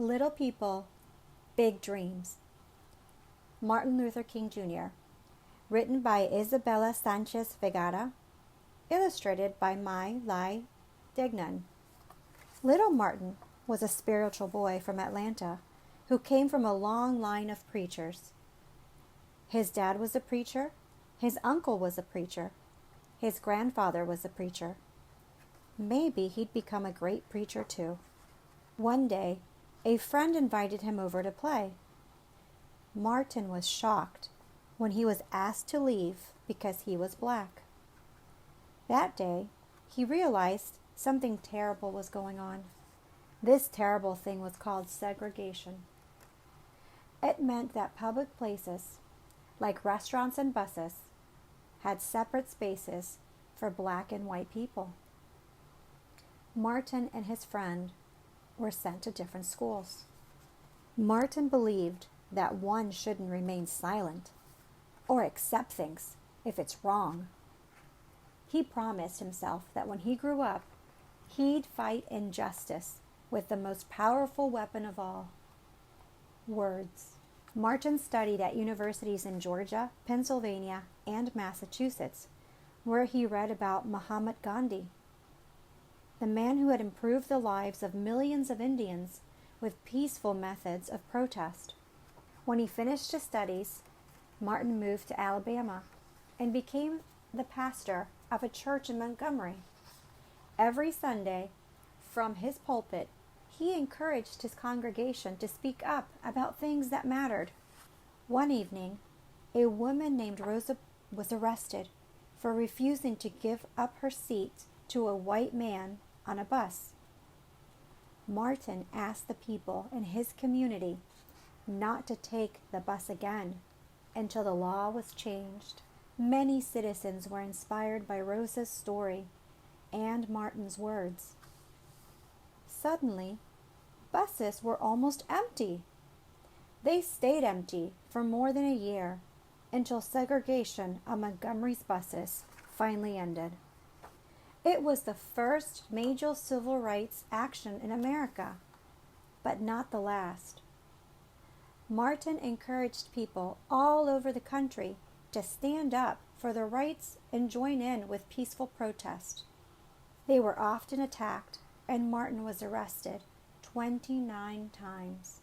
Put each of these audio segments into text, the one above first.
Little People, Big Dreams. Martin Luther King Jr. Written by Isabella Sanchez Vegara. Illustrated by Mai Lai Degnan. Little Martin was a spiritual boy from Atlanta who came from a long line of preachers. His dad was a preacher, his uncle was a preacher, his grandfather was a preacher. Maybe he'd become a great preacher too. One day, a friend invited him over to play. Martin was shocked when he was asked to leave because he was black. That day, he realized something terrible was going on. This terrible thing was called segregation. It meant that public places, like restaurants and buses, had separate spaces for black and white people. Martin and his friend were sent to different schools. Martin believed that one shouldn't remain silent or accept things if it's wrong. He promised himself that when he grew up, he'd fight injustice with the most powerful weapon of all, words. Martin studied at universities in Georgia, Pennsylvania, and Massachusetts, where he read about Mahatma Gandhi, the man who had improved the lives of millions of Indians with peaceful methods of protest. When he finished his studies, Martin moved to Alabama and became the pastor of a church in Montgomery. Every Sunday, from his pulpit, he encouraged his congregation to speak up about things that mattered. One evening, a woman named Rosa was arrested for refusing to give up her seat to a white man on a bus. Martin asked the people in his community not to take the bus again until the law was changed. Many citizens were inspired by Rosa's story and Martin's words. Suddenly, buses were almost empty. They stayed empty for more than a year until segregation on Montgomery's buses finally ended. It was the first major civil rights action in America, but not the last. Martin encouraged people all over the country to stand up for their rights and join in with peaceful protest. They were often attacked, and Martin was arrested 29 times.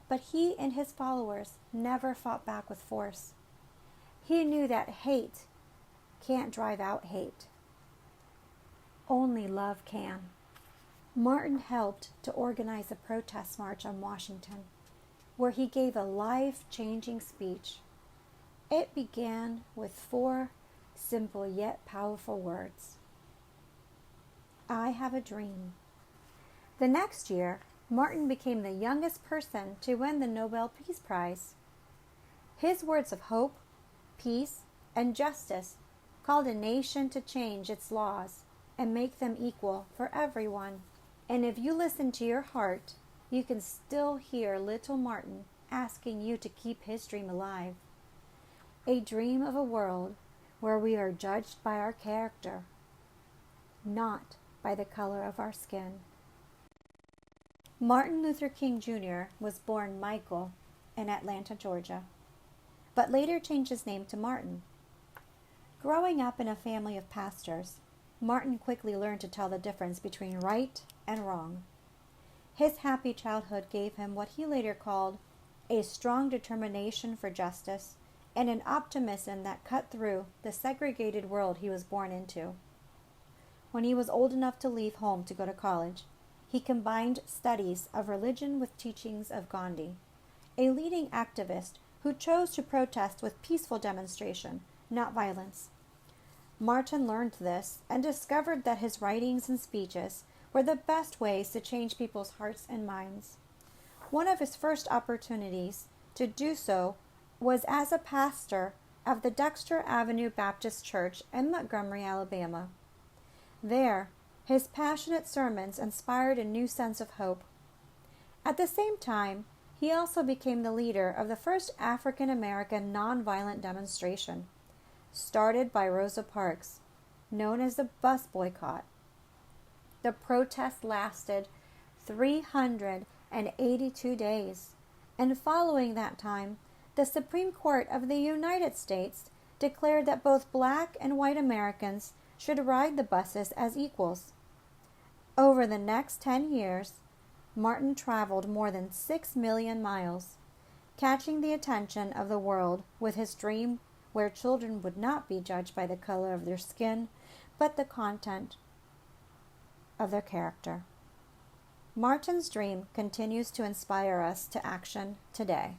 But he and his followers never fought back with force. He knew that hate can't drive out hate. Only love can. Martin helped to organize a protest march on Washington, where he gave a life-changing speech. It began with 4 simple yet powerful words. I have a dream. The next year, Martin became the youngest person to win the Nobel Peace Prize. His words of hope, peace, and justice called a nation to change its laws and make them equal for everyone. And if you listen to your heart, you can still hear little Martin asking you to keep his dream alive. A dream of a world where we are judged by our character, not by the color of our skin. Martin Luther King Jr. was born Michael in Atlanta, Georgia, but later changed his name to Martin. Growing up in a family of pastors, Martin quickly learned to tell the difference between right and wrong. His happy childhood gave him what he later called a strong determination for justice and an optimism that cut through the segregated world he was born into. When he was old enough to leave home to go to college, he combined studies of religion with teachings of Gandhi, a leading activist who chose to protest with peaceful demonstration, not violence. Martin learned this and discovered that his writings and speeches were the best ways to change people's hearts and minds. One of his first opportunities to do so was as a pastor of the Dexter Avenue Baptist Church in Montgomery, Alabama. There, his passionate sermons inspired a new sense of hope. At the same time, he also became the leader of the first African American nonviolent demonstration, started by Rosa Parks, known as the bus boycott. The protest lasted 300 182 days, and following that time, the Supreme Court of the United States declared that both black and white Americans should ride the buses as equals. Over the next 10 years, Martin traveled more than 6 million miles, catching the attention of the world with his dream where children would not be judged by the color of their skin, but the content of their character. Martin's dream continues to inspire us to action today.